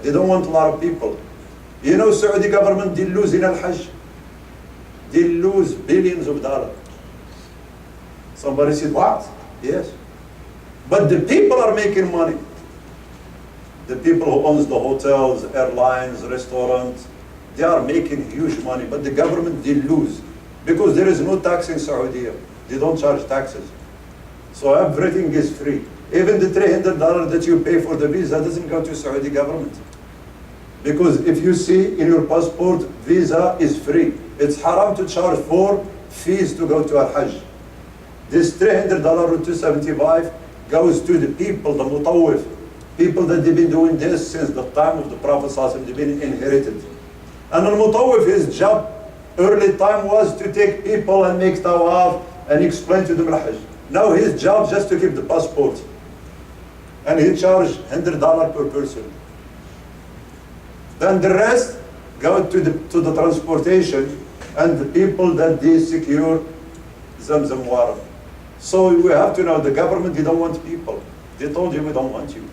They don't want a lot of people. You know, Saudi government, they lose in Al-Hajj. They lose billions of dollars. Somebody said, what? Yes. But the people are making money. The people who owns the hotels, airlines, restaurants, they are making huge money. But the government, they lose. Because there is no tax in Saudi. They don't charge taxes. So everything is free. Even the $300 that you pay for the visa doesn't go to Saudi government. Because if you see in your passport, visa is free. It's haram to charge for fees to go to Al-Hajj. This $300 or $275 goes to the people, the mutawif, people that they've been doing this since the time of the Prophet ﷺ, they've been inherited. And al-mutawif, his job, early time was to take people and make tawaf and explain to them Al-Hajj. Now his job just to keep the passport. And he charged $100 per person. Then the rest go to the transportation and the people that they secure Zamzam water. So we have to know the government, they don't want people. They told you we don't want you.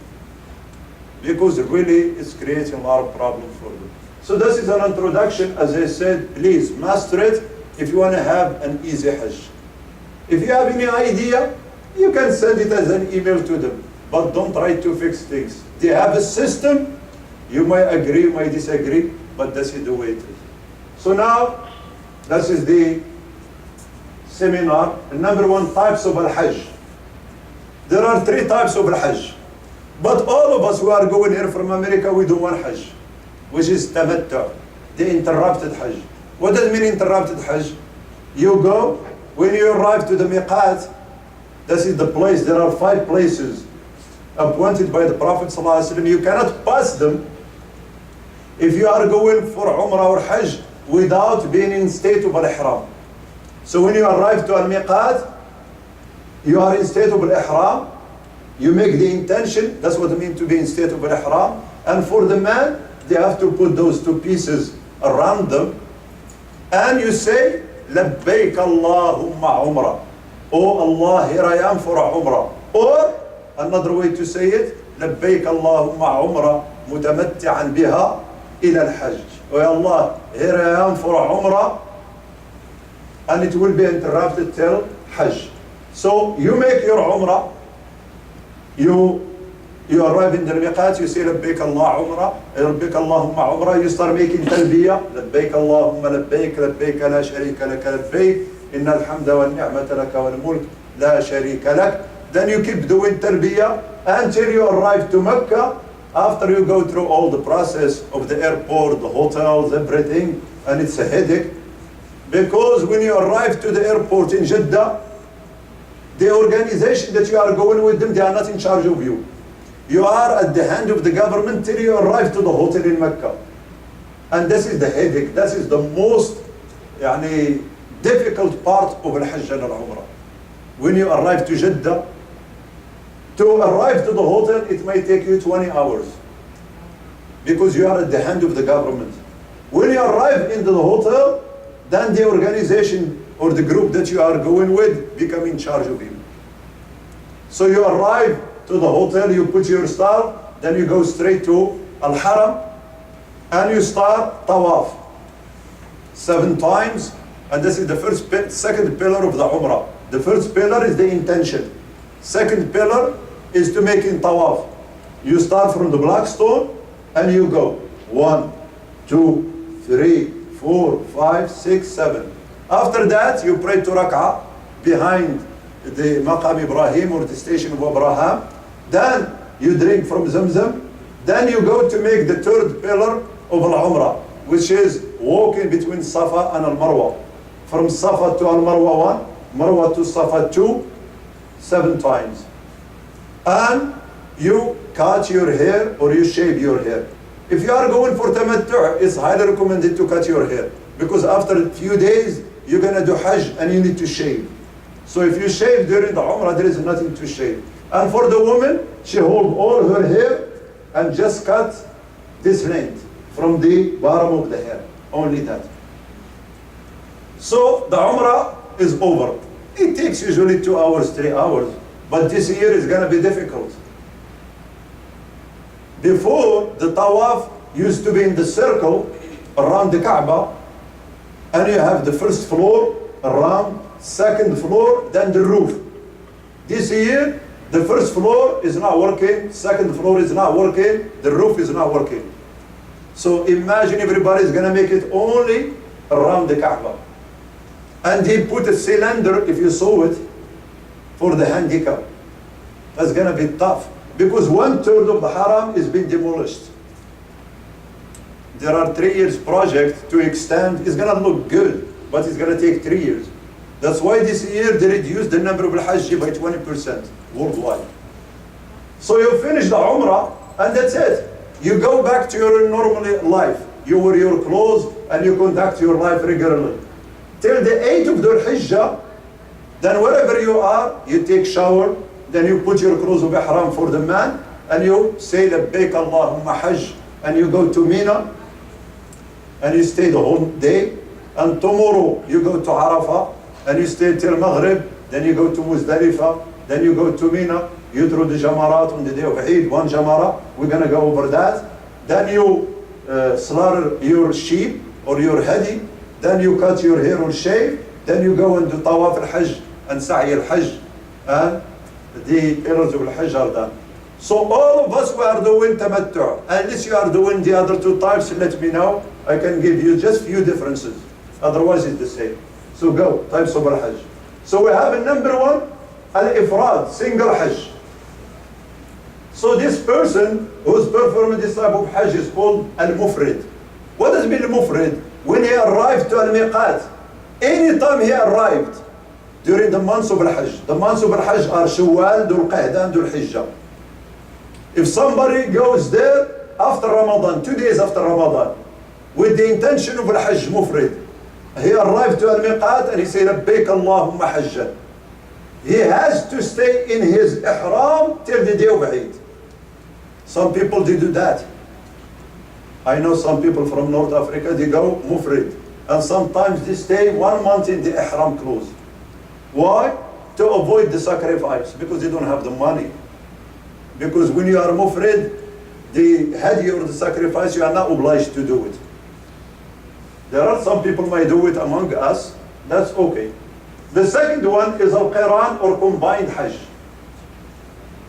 Because really it's creating a lot of problems for them. So this is an introduction. As I said, please master it if you want to have an easy Hajj. If you have any idea, you can send it as an email to them. But don't try to fix things. They have a system. You might agree, you might disagree, but this is the way it is. So now, this is the seminar. Number one, types of Al-Hajj. There are 3 types of Al-Hajj. But all of us who are going here from America, we do one Hajj, which is tamattu, the interrupted Hajj. What does it mean interrupted Hajj? You go, when you arrive to the miqat, this is the place, there are 5 places appointed by the Prophet ﷺ. You cannot pass them if you are going for Umrah or Hajj without being in state of Al-Ihram. So when you arrive to Al-Miqat, you are in state of Al-Ihram, you make the intention, that's what it means to be in state of Al-Ihram, and for the man, they have to put those 2 pieces around them, and you say, Labbaik Allahumma Umrah. Oh Allah, here I am for a Umrah. Or, another way to say it, Labbaik Allahumma Umrah mutamatti'an biha ila al-Hajj. Oh Allah, here I am for a Umrah, and it will be interrupted till Hajj. So you make your Umrah, you arrive in the miqat, you say Labbaik Allah Umrah, Labbaik Allahumma Umrah, you start making talbiyah, Labbaik Allahumma Labbaik, Labbaik la sharika laka Labbaik, inna alhamda wal ni'mata laka wal mulk la sharika lak. Then you keep doing talbiyah until you arrive to Mecca. After you go through all the process of the airport, the hotels, everything, and it's a headache. Because when you arrive to the airport in Jeddah, the organization that you are going with them, they are not in charge of you. You are at the hand of the government till you arrive to the hotel in Mecca. And this is the headache. This is the most difficult part of Al-Hajj and Al-Umrah. When you arrive to Jeddah, to arrive to the hotel, it may take you 20 hours. Because you are at the hand of the government. When you arrive into the hotel, then the organization or the group that you are going with become in charge of you. So you arrive to the hotel, you put your stuff, then you go straight to Al-Haram, and you start Tawaf 7 times, and this is the second pillar of the Umrah. The first pillar is the intention. Second pillar is to make in Tawaf. You start from the black stone, and you go 1, 2, 3, 4, 5, 6, 7. After that, you pray 2 rak'ah behind the Maqam Ibrahim or the station of Abraham. Then you drink from Zamzam. Then you go to make the 3rd pillar of Al-Umrah, which is walking between Safa and Al-Marwa. From Safa to Al-Marwa 1, Marwa to Safa 2, 7 times. And you cut your hair or you shave your hair. If you are going for tamattu', it's highly recommended to cut your hair. Because after a few days, you're going to do Hajj and you need to shave. So if you shave during the Umrah, there is nothing to shave. And for the woman, she holds all her hair and just cut this length from the bottom of the hair. Only that. So the Umrah is over. It takes usually 2 hours, 3 hours. But this year is going to be difficult. Before, the tawaf used to be in the circle around the Kaaba, and you have the first floor around, second floor, then the roof. This year, the first floor is not working, second floor is not working, the roof is not working. So imagine everybody is going to make it only around the Kaaba. And he put a cylinder, if you saw it, for the handicap. That's going to be tough, because 1/3 of the haram is being demolished. There are 3 years project to extend. It's going to look good, but it's going to take 3 years. That's why this year they reduced the number of Hajj by 20% worldwide. So you finish the Umrah and that's it. You go back to your normal life. You wear your clothes and you conduct your life regularly. Till the 8th of Dhul Hijjah, then wherever you are, you take shower, then you put your clothes of ihram for the man, and you say Labbaik Allahumma Hajj, and you go to Mina, and you stay the whole day, and tomorrow you go to Arafah, and you stay till Maghrib, then you go to Muzdalifah, then you go to Mina, you throw the Jamarat on the day of Eid, one Jamara, we're going to go over that. Then you slaughter your sheep or your hadi, then you cut your hair or shave, then you go and do Tawaf al-Hajj and Sa'i al-Hajj, and the pillars of al-Hajj are done. So all of us, we are doing Tamattu'. Unless you are doing the other two types, let me know. I can give you just few differences. Otherwise it's the same. So go, types of al-Hajj. So we have a number one, al-Ifrad, single Hajj. So this person who's performing this type of Hajj is called al-Mufrid. What does it mean al-Mufrid? When he arrived to al-Miqat, anytime he arrived during the months of al-Hajj. The months of al-Hajj are Shawwal, Dhul Qa'dah, and Dhul Hijjah. If somebody goes there after Ramadan, 2 days after Ramadan, with the intention of al-Hajj Mufrid, he arrived to al-Miqat and he said, Labbaik Allahumma Hajjan. He has to stay in his ihram till the day of Eid. Some people, they do that. I know some people from North Africa, they go Mufrid. And sometimes they stay 1 month in the ihram clothes. Why? To avoid the sacrifice, because they don't have the money. Because when you are Mufrid, the hadi or the sacrifice, you are not obliged to do it. There are some people might do it among us, that's okay. The second one is al-Qiran or combined Hajj.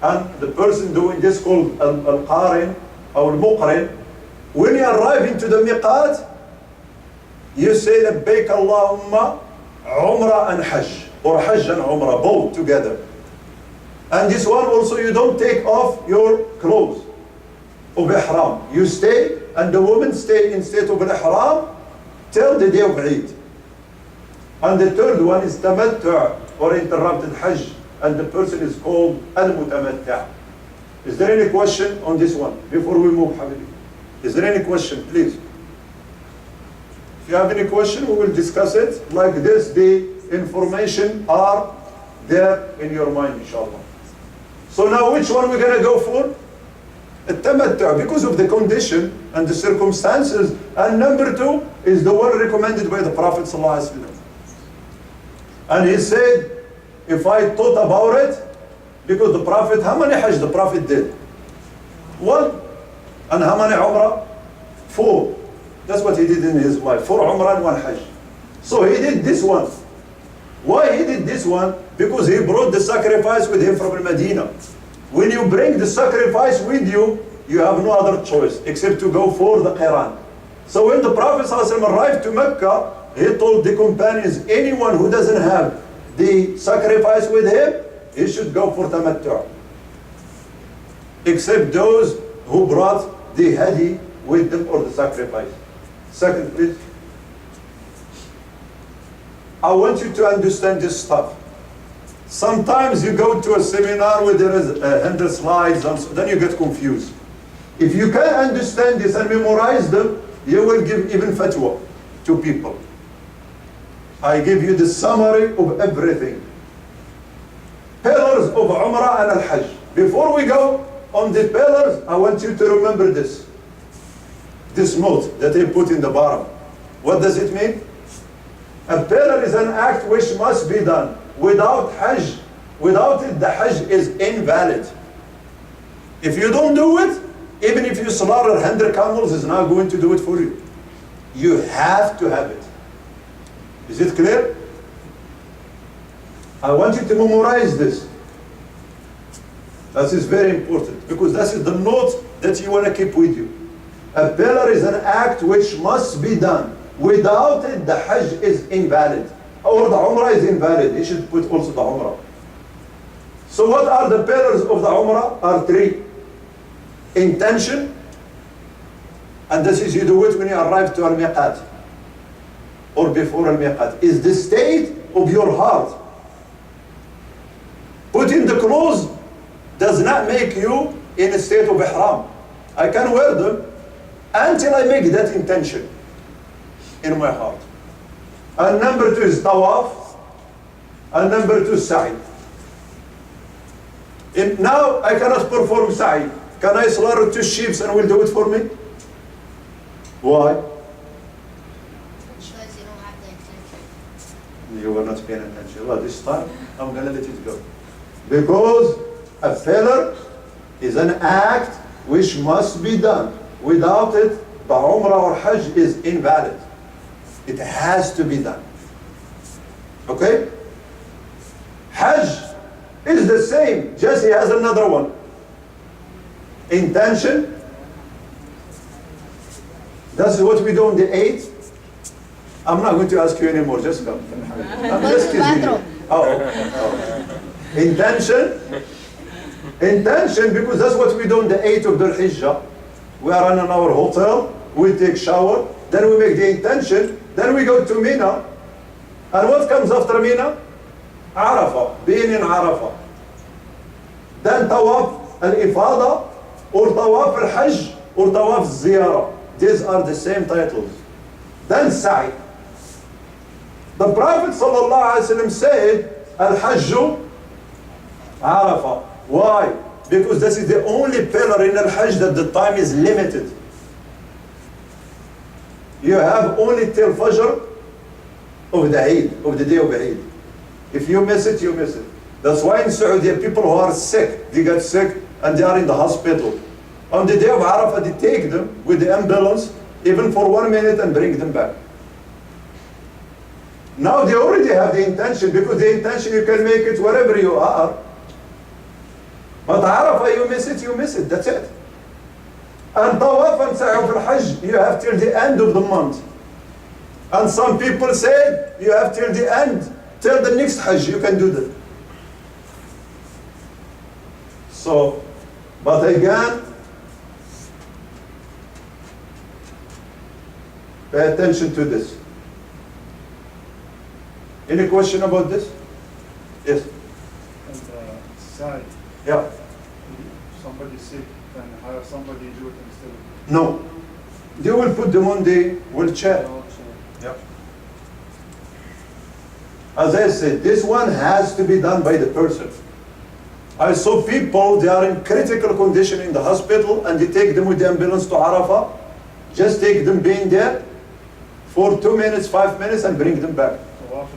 And the person doing this called al-Qarin or al-Muqrin, when you arrive into the Miqat, you say Labbaik Allahumma Umrah and Hajj, or Hajj and Umrah, both together. And this one also, you don't take off your clothes of ihram. You stay, and the women stay in state of ihram till the day of Eid. And the third one is Tamattu' or interrupted Hajj, and the person is called al-Mutamatta'. Is there any question on this one before we move, Habibi? Is there any question, please? If you have any question, we will discuss it. Like this, the information are there in your mind, inshallah. So now which one we're going to go for? Tamattu', because of the condition and the circumstances. And number two is the one recommended by the Prophet ﷺ. And he said, if I thought about it, because the Prophet, how many Hajj the Prophet did? 1. And how many Umrah? 4. That's what he did in his life. 4 Umrah and 1 Hajj. So he did this one. Why he did this one? Because he brought the sacrifice with him from Medina. When you bring the sacrifice with you, you have no other choice except to go for the Qiran. So when the Prophet ﷺ arrived to Mecca, he told the companions, anyone who doesn't have the sacrifice with him, he should go for Tamattu'. Except those who brought the hadi with them or the sacrifice. Second, please. I want you to understand this stuff. Sometimes you go to a seminar where there is 100 slides, and so then you get confused. If you can understand this and memorize them, you will give even fatwa to people. I give you the summary of everything. Pillars of Umrah and Al-Hajj. Before we go on the pillars, I want you to remember this. This note that they put in the bottom. What does it mean? A pillar is an act which must be done. Without Hajj, without it, the Hajj is invalid. If you don't do it, Even if you slaughter 100 camels, it's not going to do it for you. You have to have it. Is it clear? I want you to memorize this. That is very important because that is the note that you want to keep with you. A pillar is an act which must be done. Without it, the Hajj is invalid. Or the Umrah is invalid. You should put also the Umrah. So what are the pillars of the Umrah? Are three. Intention. And this is you do it when you arrive to Al-Miqat. Or before Al-Miqat. Is the state of your heart. Putting the clothes does not make you in a state of ihram. I can wear them until I make that intention in my heart. And number two is tawaf. And number two is sa'i. Now I cannot perform sa'i. Can I slaughter 2 sheep and will do it for me? Why? Because you don't have the intention. You were not paying attention. Well, this time I'm going to let it go. Because a pillar is an act which must be done. Without it, the Umrah or Hajj is invalid. It has to be done. Okay? Hajj is the same, just he has another one. Intention. That's what we do on the 8th. I'm not going to ask you anymore, just come. I'm just kidding you. Oh. Intention. Intention, because that's what we do on the 8th of Dhul Hijjah. We are in our hotel, we take shower, then we make the intention, then we go to Mina. And what comes after Mina? Arafah, being in Arafah. Then Tawaf al-Ifada, or Tawaf al-Hajj, or Tawaf al-Ziyarah. These are the same titles. Then Sa'i. The Prophet ﷺ said, Al-Hajju Arafah. Why? Because this is the only pillar in Al-Hajj that the time is limited. You have only till Fajr of the Eid, of the day of Eid. If you miss it, you miss it. That's why in Saudi, people who are sick, they get sick and they are in the hospital. On the day of Arafah, they take them with the ambulance, even for 1 minute, and bring them back. Now they already have the intention, because the intention you can make it wherever you are. But Arafah, you miss it, that's it. And Tawaf and Sa'i al-Hajj, you have till the end of the month. And some people said, you have till the end, till the next Hajj, you can do that. So, but again, pay attention to this. Any question about this? Yes? And Sa'i, Yeah. somebody sick, then hire somebody do it instead of No. They will put them on the wheelchair. Yeah. As I said, this one has to be done by the person. I saw people, they are in critical condition in the hospital, and they take them with the ambulance to Arafah. Just take them being there for 2 minutes, 5 minutes, and bring them back. Tawaf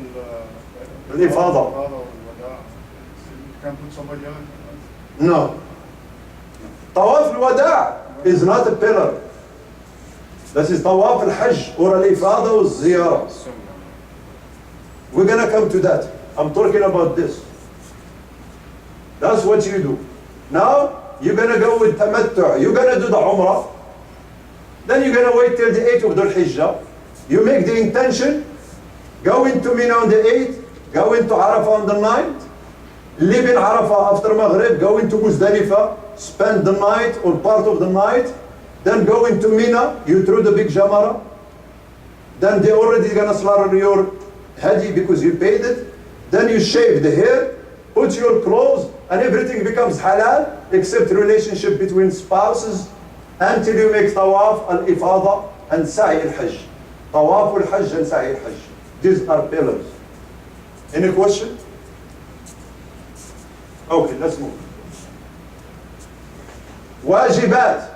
Al-Ifada. You can put somebody on. No. Tawaf al-Wada' is not a pillar. This is Tawaf al-Hajj or al-Ifada or Ziyarah. We're going to come to that. I'm talking about this. That's what you do. Now, you're going to go with Tamattu'. You're going to do the Umrah. Then you're going to wait till the 8th of Dhul Hijjah. You make the intention. Go into Mina on the 8th. Go into Arafah on the 9th. Live in Arafah after Maghrib. Go into Muzdalifah. Spend the night or part of the night. Then go into Mina. You throw the big Jamara. Then they already going to slaughter your hadi because you paid it. Then you shave the hair. Put your clothes, and everything becomes halal except relationship between spouses until you make Tawaf al-Ifada and Sa'i al-Hajj. Tawaf al-Hajj and Sa'i al-Hajj. These are pillars. Any question? Okay, let's move. Wajibat.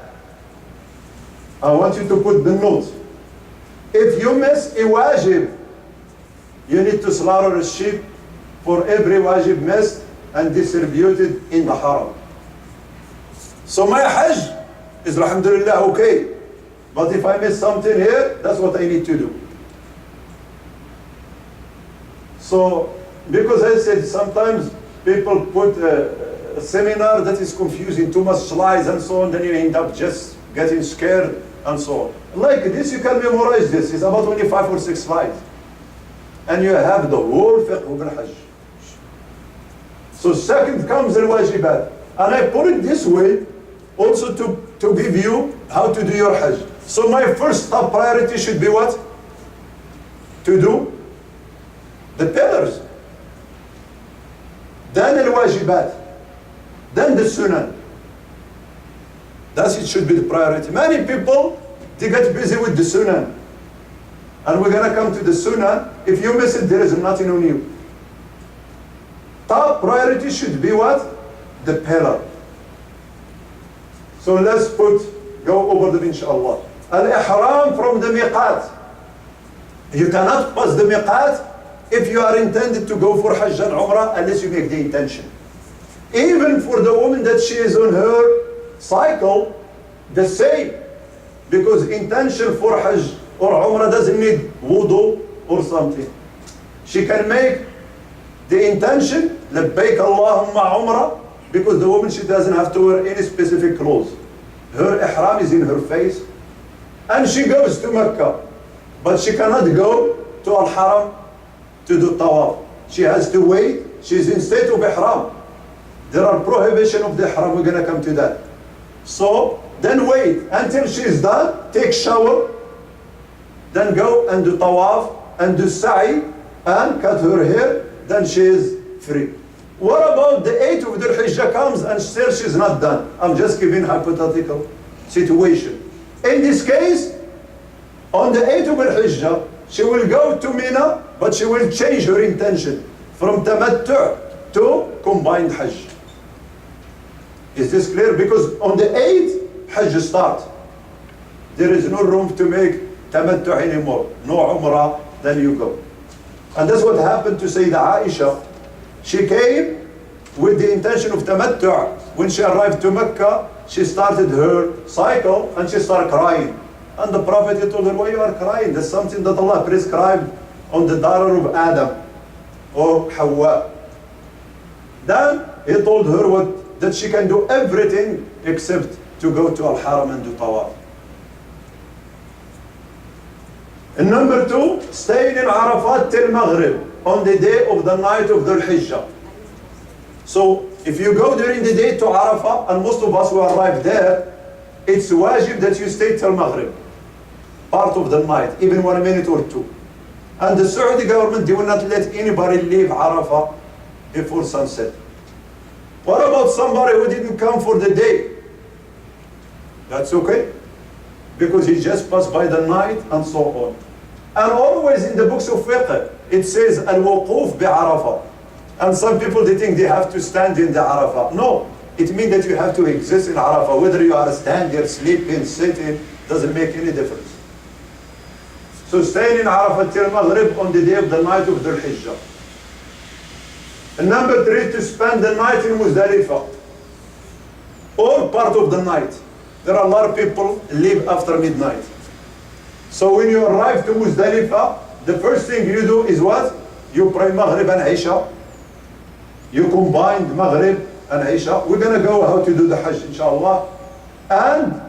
I want you to put the notes. If you miss a wajib, you need to slaughter a sheep for every wajib missed and distributed in the haram. So my Hajj is alhamdulillah okay. But if I miss something here, that's what I need to do. So, because I said sometimes people put a seminar that is confusing, too much slides and so on, then you end up just getting scared and so on. Like this, you can memorize this. It's about only 5 or 6 slides. And you have the whole fiqh of al-Hajj. So second comes al-wajibat. And I put it this way, also to give you how to do your Hajj. So my first top priority should be what? To do the pillars. Then al-wajibat. Then the sunnah. That's it should be the priority. Many people, they get busy with the sunnah. And we're going to come to the sunnah. If you miss it, there is nothing on you. Top priority should be what? The pillar. So let's go over them inshallah. Al-ihram from the miqat. You cannot pass the miqat if you are intended to go for Hajj and Umrah unless you make the intention. Even for the woman that she is on her cycle, the same. Because intention for Hajj or Umrah doesn't need wudu or something. She can make the intention, labbaik Allahumma Umrah, because the woman, she doesn't have to wear any specific clothes. Her ihram is in her face. And she goes to Mecca. But she cannot go to Al-Haram to do tawaf. She has to wait. She's in state of ihram. There are prohibition of the ihram. We're going to come to that. So, then wait until she's done, take shower, then go and do tawaf and do sa'i and cut her hair, then she is free. What about the 8th of Dhul Hijjah comes and still she's not done? I'm just giving hypothetical situation. In this case, on the 8th of Dhul Hijjah, she will go to Mina, but she will change her intention from tamattu' to combined Hajj. Is this clear? Because on the 8th, Hajj start. There is no room to make tamattu' anymore. No Umrah, then you go. And that's what happened to Sayyidah Aisha. She came with the intention of tamattu'. When she arrived to Mecca, she started her cycle and she started crying. And the Prophet told her, why you are crying? That's something that Allah prescribed on the daughter of Adam or Hawa. Then he told her that she can do everything except to go to Al-Haram and do tawaf. And number 2, staying in Arafat till Maghrib on the day of the night of Dhul Hijjah. So if you go during the day to Arafat, and most of us who arrive there, it's wajib that you stay till Maghrib, part of the night, even 1 minute or 2. And the Saudi government, they will not let anybody leave Arafat before sunset. What about somebody who didn't come for the day? That's okay, because he just passed by the night and so on. And always in the books of fiqh, it says al-wuquf bi-Arafah. And some people, they think they have to stand in the Arafah. No, it means that you have to exist in Arafah. Whether you are standing, sleeping, sitting, doesn't make any difference. So staying in Arafah till Maghrib on the day of the night of Dhul Hijjah. And number 3, to spend the night in Muzdalifah, or part of the night. There are a lot of people leave after midnight. So when you arrive to Muzdalifah, the first thing you do is what? You pray Maghrib and Isha. You combine Maghrib and Isha. We're going to go how to do the Hajj, inshallah. And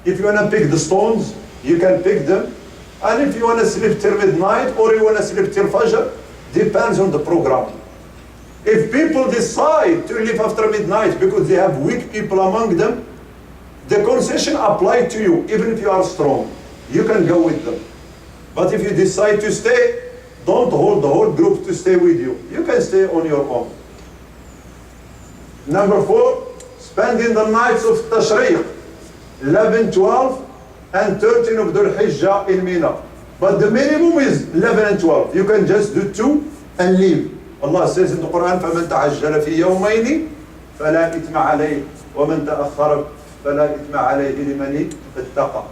if you want to pick the stones, you can pick them. And if you want to sleep till midnight or you want to sleep till Fajr, depends on the program. If people decide to leave after midnight because they have weak people among them, the concession applies to you, even if you are strong. You can go with them. But if you decide to stay, don't hold the whole group to stay with you. You can stay on your own. Number 4, spending the nights of Tashriq, 11, 12, and 13 of Dhul Hijjah in Mina. But the minimum is 11 and 12. You can just do 2 and leave. Allah says in the Quran, فَمَنْ تَعَجَّلَ فِي يَوْمَيْنِ فَلَا إِثْمَ عَلَيْهِ وَمَنْ تَأَخَّرَ فَلَا إِثْمَ عَلَيْهِ لِمَنِ اتَّقَى.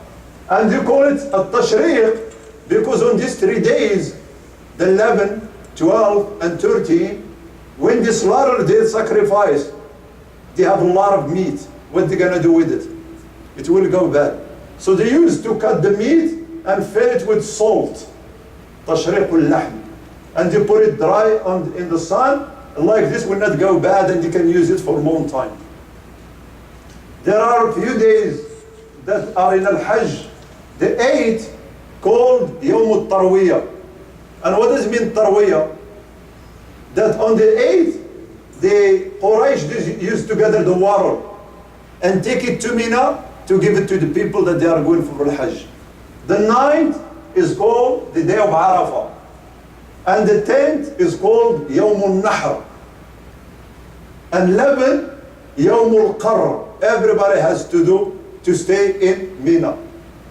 And you call it At-Tashriq because on these 3 days, the 11, 12, and 13, when they slaughter their sacrifice, they have a lot of meat. What are they going to do with it? It will go bad. So they used to cut the meat and fill it with salt. تشريق اللحم. And they put it dry in the sun. Like this will not go bad and you can use it for a long time. There are a few days that are in Al-Hajj. The 8th called Yawm al-Tarwiyah. And what does it mean Tarwiyah? That on the 8th, the Quraysh used to gather the water and take it to Mina to give it to the people that they are going for Al-Hajj. The 9th is called the day of Arafah. And the 10th is called Yawm al-Nahr. And 11th, Yawm al-Qarr. Everybody has to do to stay in Mina.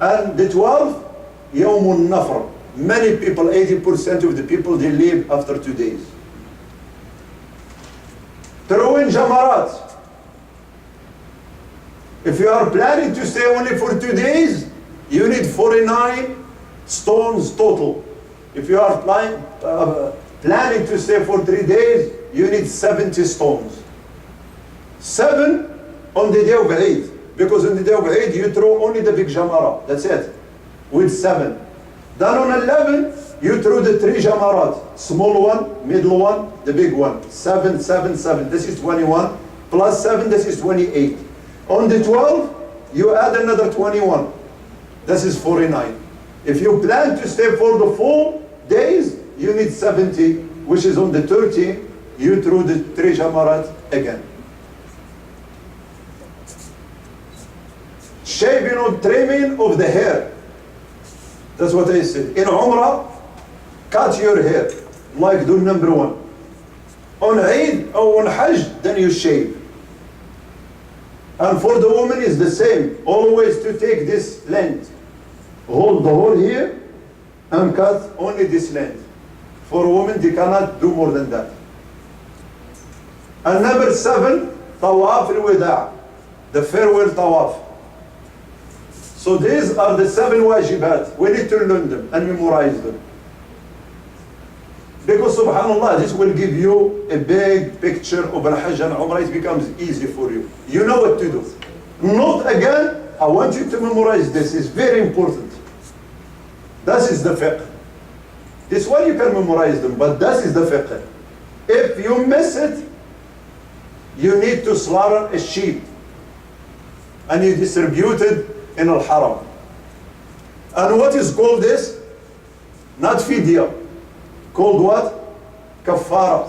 And the 12th, Yawm al-Nafr. Many people, 80% of the people, they leave after 2 days. Throw in Jamarat. If you are planning to stay only for 2 days, you need 49 stones total. If you are planning to stay for 3 days, you need 70 stones. 7 on the day of Eid, because on the day of Eid you throw only the big jamara, that's it, with 7. Then on 11, you throw the 3 jamarat, small one, middle one, the big one. 7, 7, 7, this is 21, plus 7, this is 28. On the 12, you add another 21, this is 49. If you plan to stay for the 4 days, you need 70, which is on the 13th, you throw the 3 jamarat again. Shaving or trimming of the hair. That's what I said. In Umrah, cut your hair, like do number 1. On Eid or on Hajj, then you shave. And for the woman is the same. Always to take this length. Hold the hole here and cut only this length. For a woman, they cannot do more than that. And number 7, Tawaf al-Wida', the farewell Tawaf. So these are the 7 wajibat. We need to learn them and memorize them. Because subhanAllah, this will give you a big picture of Al-Hajj and Umrah. It becomes easy for you. You know what to do. Not again, I want you to memorize this. It's very important. That is the fiqh. This one you can memorize them, but that is the fiqh. If you miss it, you need to slaughter a sheep. And you distribute it in Al-Haram. And what is called this? Not fidya. Called what? Kafara.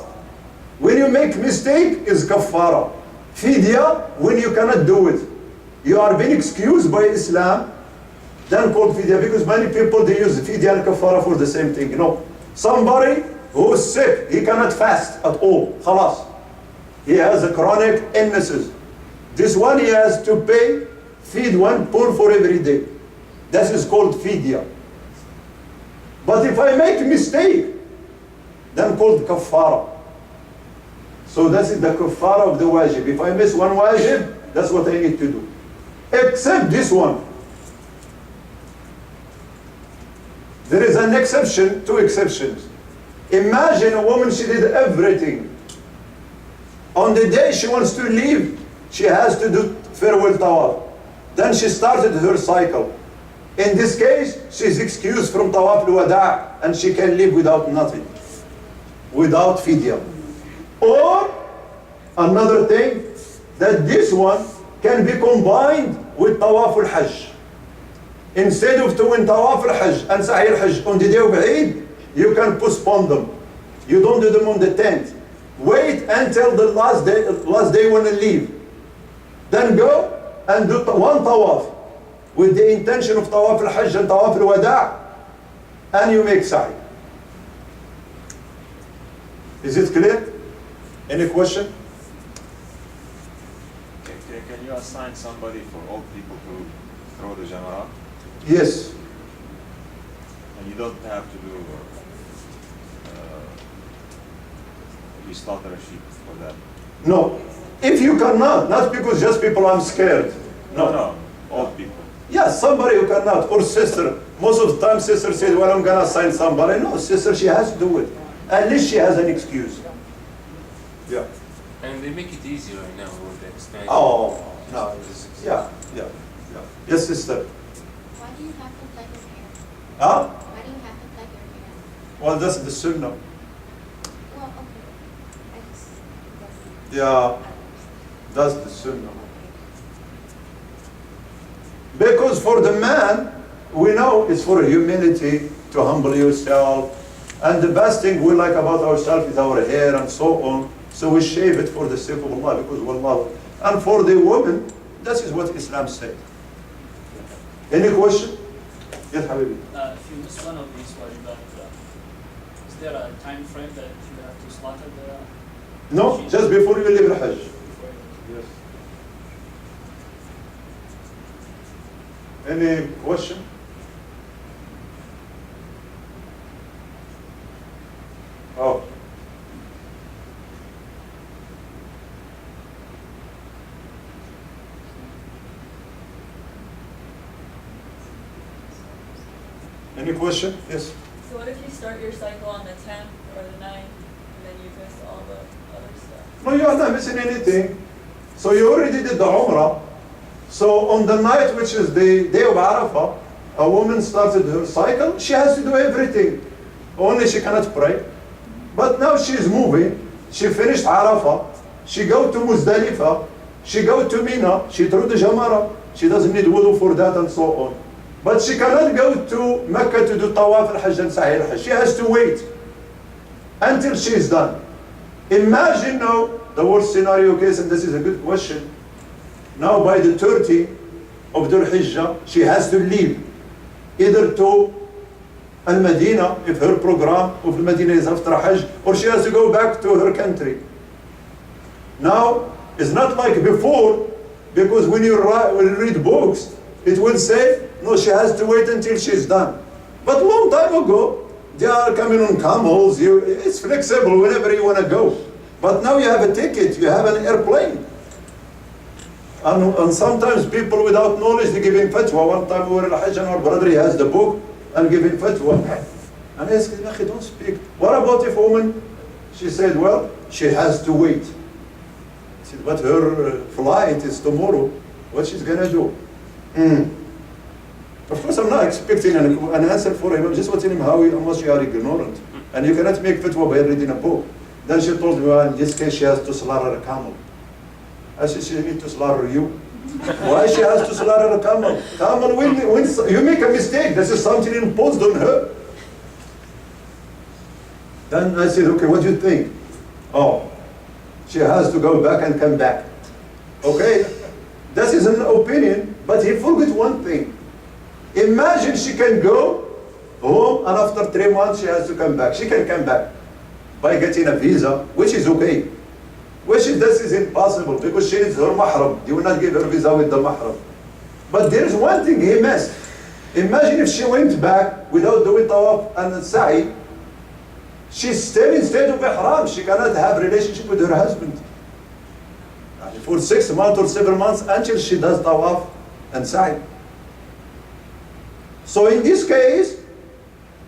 When you make mistake, is kafara. Fidya, when you cannot do it. You are being excused by Islam, then called fidya, because many people, they use fidya and kafara for the same thing. You know, somebody who is sick, he cannot fast at all. Khalas. He has a chronic illnesses. This one he has to pay, feed one poor for every day. That is called fidya. But if I make a mistake, then called kafara. So that is the kafara of the wajib. If I miss one wajib, that's what I need to do. Except this one. There is an exception, 2 exceptions. Imagine a woman, she did everything. On the day she wants to leave, she has to do farewell tawaf. Then she started her cycle. In this case, she's excused from tawaf al-wada' and she can live without nothing. Without fidya. Or, another thing, that this one can be combined with tawaf al-hajj. Instead of doing tawaf al-hajj and sa'i al-hajj on the day of Eid, you can postpone them. You don't do them on the 10th. Wait until the last day when you leave. Then go and do one tawaf with the intention of tawaf al-hajj and tawaf al-wada', and you make sa'i. Is it clear? Any question? Can you assign somebody for old people to throw the jamara? Yes. And you don't have to do, you slaughter a sheep for that? No. If you cannot, not because just people I'm scared. No, old people. Yes, somebody who cannot, or sister. Most of the time sister says, well, I'm gonna assign somebody. No, sister, she has to do it. At least she has an excuse. Yeah. And they make it easier right now with the expansion. Oh, no. Yeah. Yes, sister. Why do you have to cut your hair? Huh? Why do you have to cut your hair? Well, that's the sunnah. Well, okay. I just wasn't. Yeah, I don't that's the sunnah. Because for the man, we know it's for humility, to humble yourself. And the best thing we like about ourselves is our hair and so on. So we shave it for the sake of Allah, because we love it. And for the woman, this is what Islam said. Any question? Yes, Habibi. If you miss one of these wajibat, is there a time frame that you have to slaughter the No, just before you leave the Hajj. before you- Yes. Any question? Oh. Any question? Yes. So what if you start your cycle on the 10th or the 9th, and then you miss all the other stuff? No, you are not missing anything. So you already did the Umrah. So on the night, which is the day of Arafah, a woman started her cycle. She has to do everything. Only she cannot pray. But now she is moving. She finished Arafah. She go to Muzdalifah. She go to Mina. She threw the Jamara. She doesn't need wudu for that and so on. But she cannot go to Mecca to do Tawaf al-Hajj and Sa'i al-Hajj. She has to wait until she is done. Imagine now the worst scenario case, and this is a good question. Now by the 30th of Dhul Hijjah, she has to leave either to Al-Madinah, if her program of Al-Madinah is after Hajj, or she has to go back to her country. Now, it's not like before, because when you read books, it will say, no, she has to wait until she's done. But long time ago, they are coming on camels, it's flexible whenever you want to go. But now you have a ticket, you have an airplane. And sometimes people without knowledge, they give in fatwa. One time we were in Hajj and our brother, he has the book and giving fatwa. And I asked him, don't speak. What about if a woman, she said, well, she has to wait. I said, but her flight is tomorrow. What she's going to do? Of course, I'm not expecting an answer for him. I'm just watching him how much you are ignorant. And you cannot make fatwa by reading a book. Then she told me, well, in this case, she has to slaughter a camel. I said, she needs to slaughter you. Why she has to slaughter a camel? Camel, when you make a mistake, this is something imposed on her. Then I said, okay, what do you think? Oh, she has to go back and come back. Okay, this is an opinion, but he forgot one thing. Imagine she can go home and after 3 months she has to come back. She can come back by getting a visa, which is okay. This is impossible because she is her mahram. You will not give her visa with the mahram. But there is one thing he missed. Imagine if she went back without doing tawaf and sa'i. She's still in state of ihram. She cannot have relationship with her husband for 6 months or 7 months until she does tawaf and sa'i. So in this case,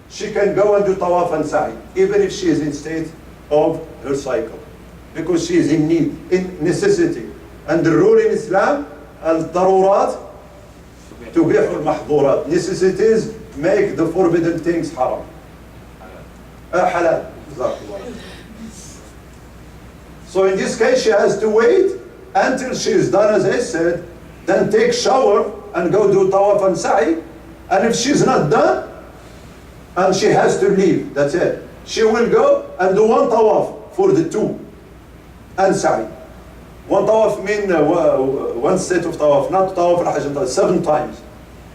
she can go and do tawaf and sa'i, even if she is in state of her cycle, because she is in need, in necessity. And the rule in Islam, al-darurat tubihu al-mahdhurat. Necessities make the forbidden things haram. Halal. So in this case, she has to wait until she is done, as I said, then take shower and go do tawaf and sa'i. And if she's not done, and she has to leave, that's it. She will go and do 1 tawaf for the 2 and sa'i. 1 tawaf means 1 set of tawaf, not tawaf al-hajj, 7 times.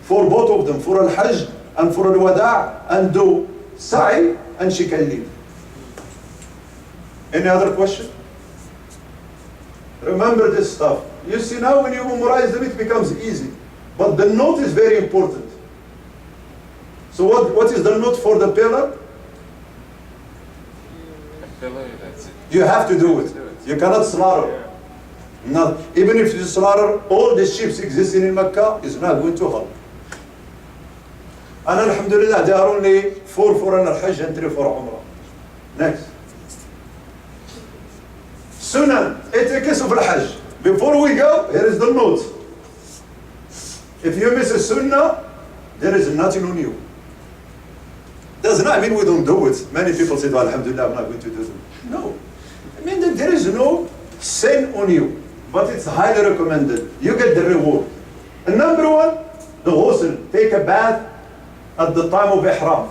For both of them, for al-hajj and for al-wada', and do sa'i, and she can leave. Any other question? Remember this stuff. You see, now when you memorize them, it becomes easy. But the note is very important. So what is the note for the pillar? That's it. You have to do it. You cannot slaughter. Not, even if you slaughter all the sheep existing in Mecca, it's not going to help. And alhamdulillah, there are only 4 for an al-Hajj and 3 for Umrah. Next. Sunan, etiquette of al-Hajj. Before we go, here is the note. If you miss a sunnah, there is nothing on you. Does not mean we don't do it. Many people say, well, alhamdulillah, I'm not going to do it. No. I mean that there is no sin on you, but it's highly recommended. You get the reward. And number one, the ghusl. Take a bath at the time of ihram.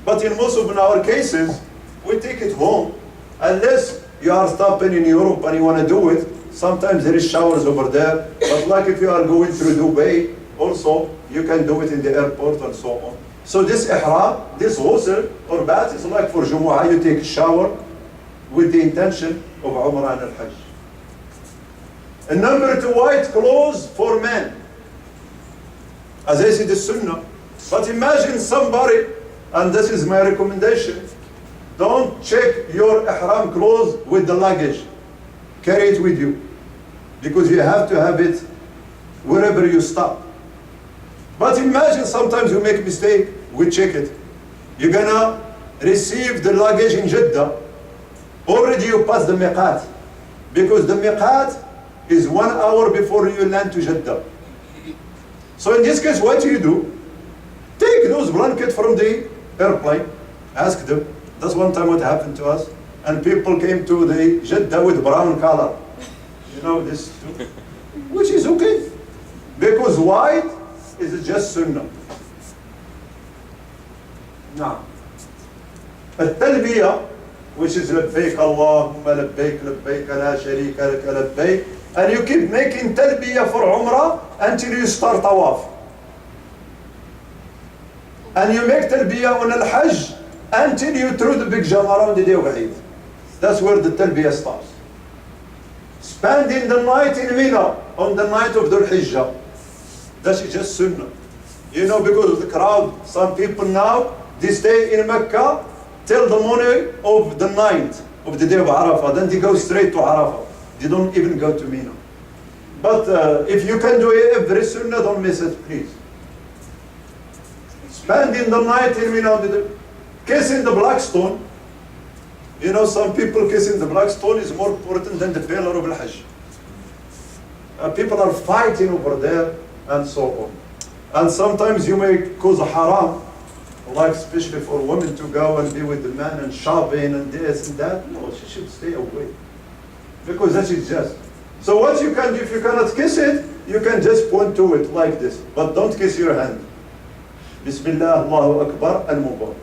But in most of our cases, we take it home. Unless you are stopping in Europe and you want to do it, sometimes there is showers over there. But like if you are going through Dubai, also, you can do it in the airport and so on. So this ihram, this ghusl or bath is like for Jumu'ah. You take a shower with the intention of Umrah and Al-Hajj. And number two, white clothes for men. As I said, the sunnah. But imagine somebody, and this is my recommendation, don't check your ihram clothes with the luggage. Carry it with you. Because you have to have it wherever you stop. But imagine sometimes you make a mistake, we check it. You're gonna receive the luggage in Jeddah. Already you pass the miqat. Because the miqat is 1 hour before you land to Jeddah. So in this case, what do? Take those blankets from the airplane, ask them. That's one time what happened to us. And people came to the Jeddah with brown color. You know this too. Which is okay. Because white is just sunnah. Now, التلبية, which is لبيك اللهم لبيك لبيك لا شريك لك لبيك, and you keep making talbiyah for Umrah until you start tawaf. And you make talbiyah on Al-Hajj until you throw the big jamara on the day of Eid. That's where the talbiyah stops. Spending the night in Mina on the night of Dhul Hijjah. That's just sunnah. You know, because of the crowd, some people now, they stay in Mecca till the morning of the night of the day of Arafah. Then they go straight to Arafah. They don't even go to Mina. But if you can do it every sunnah, don't miss it, please. Spending the night in Mina, kissing the black stone. You know, some people kissing the black stone is more important than the pillar of Al-Hajj. People are fighting over there and so on. And sometimes you may cause a haram, like especially for women to go and be with the man and shopping and this and that. No, she should stay away. Because that is just. So what you can do, if you cannot kiss it, you can just point to it like this. But don't kiss your hand. Bismillah, Allahu Akbar, al-Mubarak.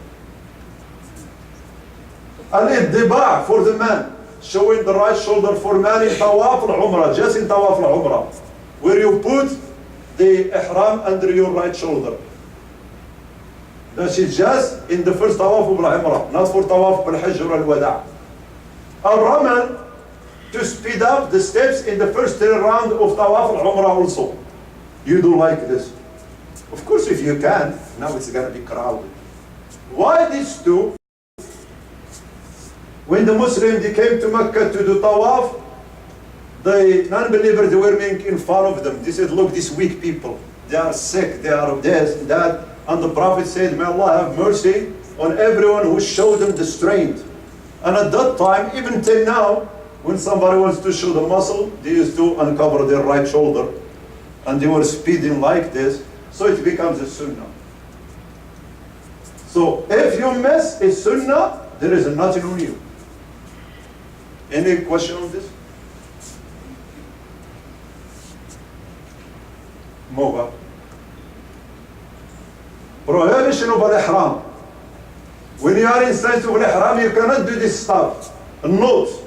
Al-Iddiba' for the man. Showing the right shoulder for man in Tawaf al-Umrah. Just in Tawaf al-Umrah. Where you put the ihram under your right shoulder. That is just in the first Tawaf al-Umrah. Not for Tawaf al-Hajj or al-Wada'. Al-Ramal, to speed up the steps in the first round of Tawaf al-Umrah also. You do like this. Of course, if you can, now it's going to be crowded. Why these two? When the Muslims they came to Mecca to do Tawaf, the non-believers, they were making fun of them. They said, look, these weak people, they are sick, they are this and that. And the Prophet said, may Allah have mercy on everyone who showed them the strength. And at that time, even till now, when somebody wants to show the muscle, they used to uncover their right shoulder. And they were speeding like this, so it becomes a sunnah. So if you miss a sunnah, there is nothing on you. Any question on this? Mova. Prohibition of al-ihram. When you are in state of al-ihram, you cannot do this stuff. A note.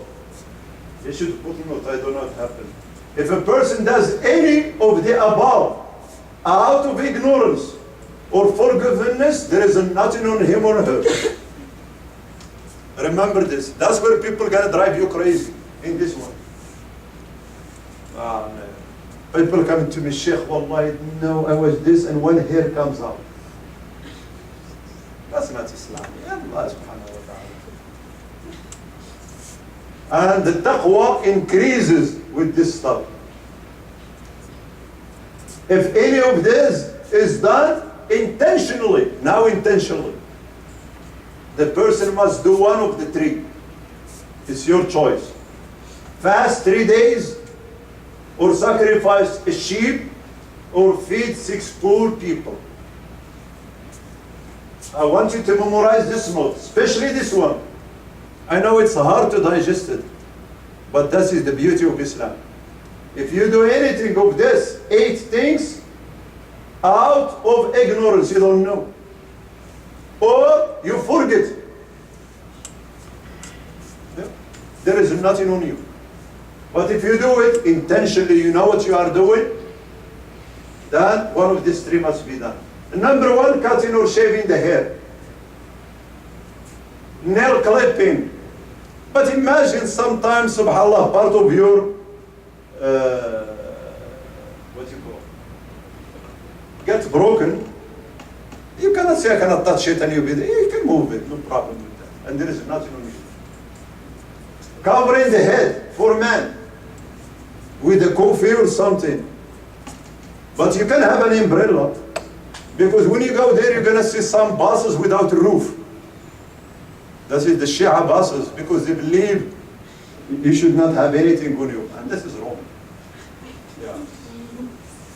You should put a note, I don't know what happened. If a person does any of the above out of ignorance or forgiveness, there is nothing on him or her. Remember this. That's where people gonna drive you crazy in this one. Ah, man. People come to me, Sheikh, wallahi, no, I was this, and one hair comes out. That's not Islam. Ya Allah subhanahu wa ta'ala. And the taqwa increases with this stuff. If any of this is done intentionally, now intentionally, the person must do one of the three. It's your choice. Fast 3 days, or sacrifice a sheep, or feed 6 poor people. I want you to memorize this note, especially this one. I know it's hard to digest it, but this is the beauty of Islam. If you do anything of this 8 things out of ignorance, you don't know, or you forget, yeah, there is nothing on you. But if you do it intentionally, you know what you are doing, then one of these 3 must be done. Number 1, cutting or shaving the hair. Nail clipping. But imagine sometimes, subhanAllah, part of your, what you call, gets broken. You cannot say, I cannot touch it, and you can move it, no problem with that. And there is nothing on you. Covering the head for man with a coffee or something. But you can have an umbrella, because when you go there, you're going to see some buses without a roof. That is the Shia buses, because they believe you should not have anything on you. And this is wrong. Yeah.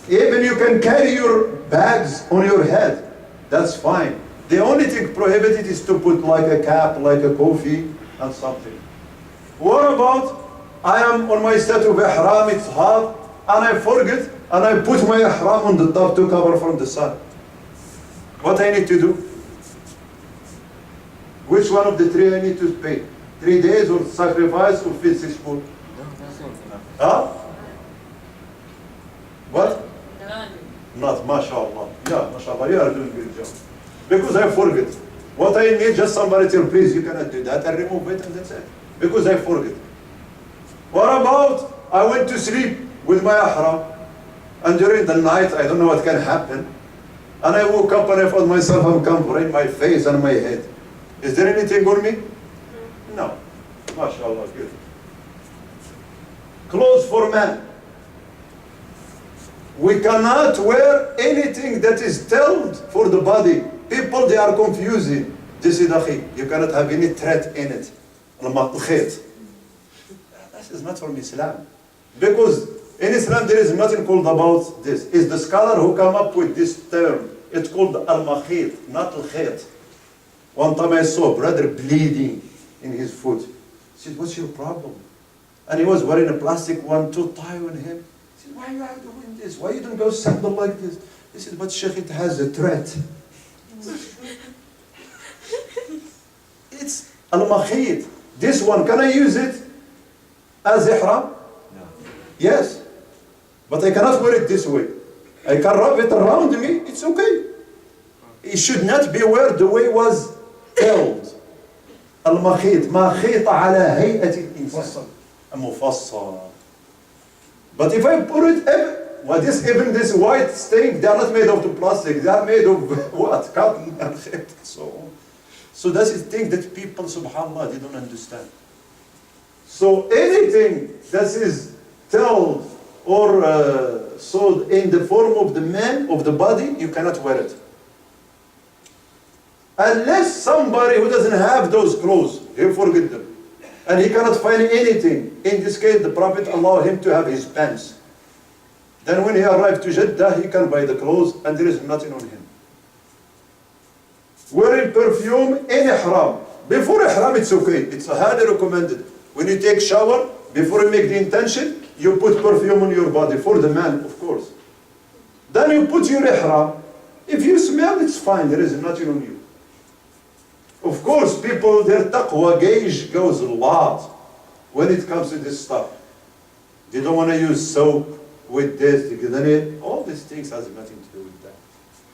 Even you can carry your bags on your head. That's fine. The only thing prohibited is to put like a cap, like a coffee, and something. What about, I am on my state of ihram, it's hot, and I forget, and I put my ihram on the top to cover from the sun. What I need to do? Which one of the 3 I need to pay? 3 days or sacrifice or feed 6 poor? No, that's not enough. Huh? What? None. Not, mashallah. Yeah, mashallah, you are doing a good job. Because I forget. What I need, just somebody tell, please, you cannot do that, and remove it, and that's it. Because I forget. What about, I went to sleep with my ihram, and during the night, I don't know what can happen, and I woke up and I found myself, I'm covering my face and my head. Is there anything on me? No. MashaAllah, good. Clothes for men. We cannot wear anything that is tailed for the body. People, they are confusing. This is akhi. You cannot have any thread in it. This is not from Islam. Because in Islam there is nothing called about this. It's the scholar who come up with this term. It's called al-makhit, not al-khit. One time I saw a brother bleeding in his foot. I said, what's your problem? And he was wearing a plastic one to tie on him. I said, why are you doing this? Why you don't go simple like this? He said, but Shaykh, it has a thread. It's al-makhit. This one, can I use it as ihram? No. Yes. But I cannot wear it this way. I can wrap it around me, it's okay. It should not be wear the way it was held. المخيط ما خيط على هيئة الإنسان مفصل. But if I put it, well, even this white thing, they are not made of the plastic. They are made of what? Cotton and so on. So that's the thing that people, subhanAllah, they don't understand. So anything that is told or sold in the form of the man, of the body, you cannot wear it. Unless somebody who doesn't have those clothes, he forget them. And he cannot find anything. In this case, the Prophet allowed him to have his pants. Then when he arrived to Jeddah, he can buy the clothes and there is nothing on him. Wearing perfume in ihram. Before ihram, it's okay. It's highly recommended. When you take shower, before you make the intention, you put perfume on your body, for the man, of course. Then you put your ihram. If you smell, it's fine. There is nothing on you. Of course, people, their taqwa gauge goes a lot when it comes to this stuff. They don't want to use soap with this, all these things has nothing to do with that.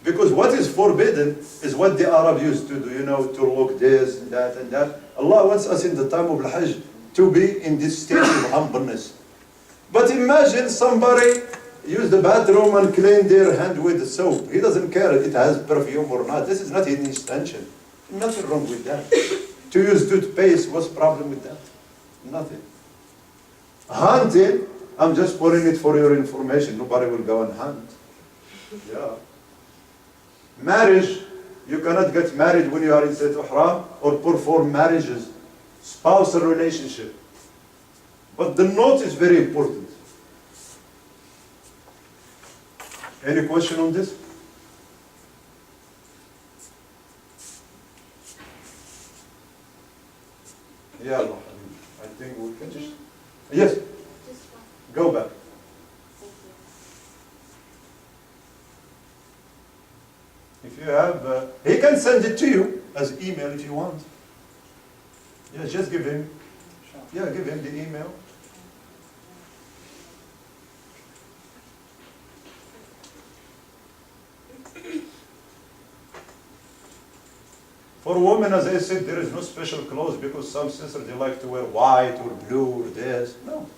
Because what is forbidden is what the Arab used to do, you know, to look this and that and that. Allah wants us in the time of Hajj to be in this state of humbleness. But imagine somebody use the bathroom and clean their hand with the soap. He doesn't care if it has perfume or not. This is not his intention. Nothing wrong with that. To use toothpaste, what's the problem with that? Nothing. Hunting, I'm just putting it for your information. Nobody will go and hunt. Yeah. Marriage, you cannot get married when you are in State Ihram or perform marriages, spousal relationship. But the note is very important. Any question on this? Yeah, I think we Could finished. you, Yes, just one, go back. thank you. If you have, he can send it to you as email if you want. Yeah, just give him, Sure. yeah, give him the email. For women, as I said, there is no special clothes because some sisters, they like to wear white or blue or this. No.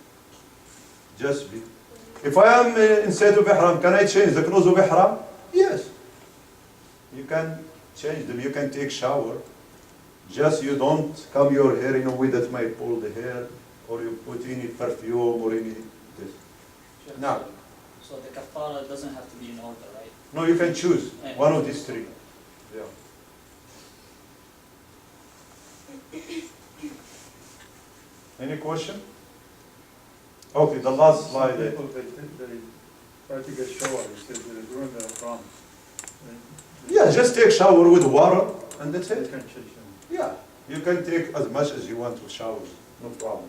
Just be. If I am inside of ihram, can I change the clothes of ihram? Yes. You can change them. You can take shower. Just you don't come your hair in a way that might pull the hair, or you put any perfume or any this. Sure. No. So the kafara doesn't have to be in order, right? No, you can choose one of these three. Yeah. Any question? Okay, the last slide. Some people, they try to get shower, they say they're doing the haram. Yeah, just take shower with water and that's They it. can change them. Yeah, you can take as much as you want with showers, no problem.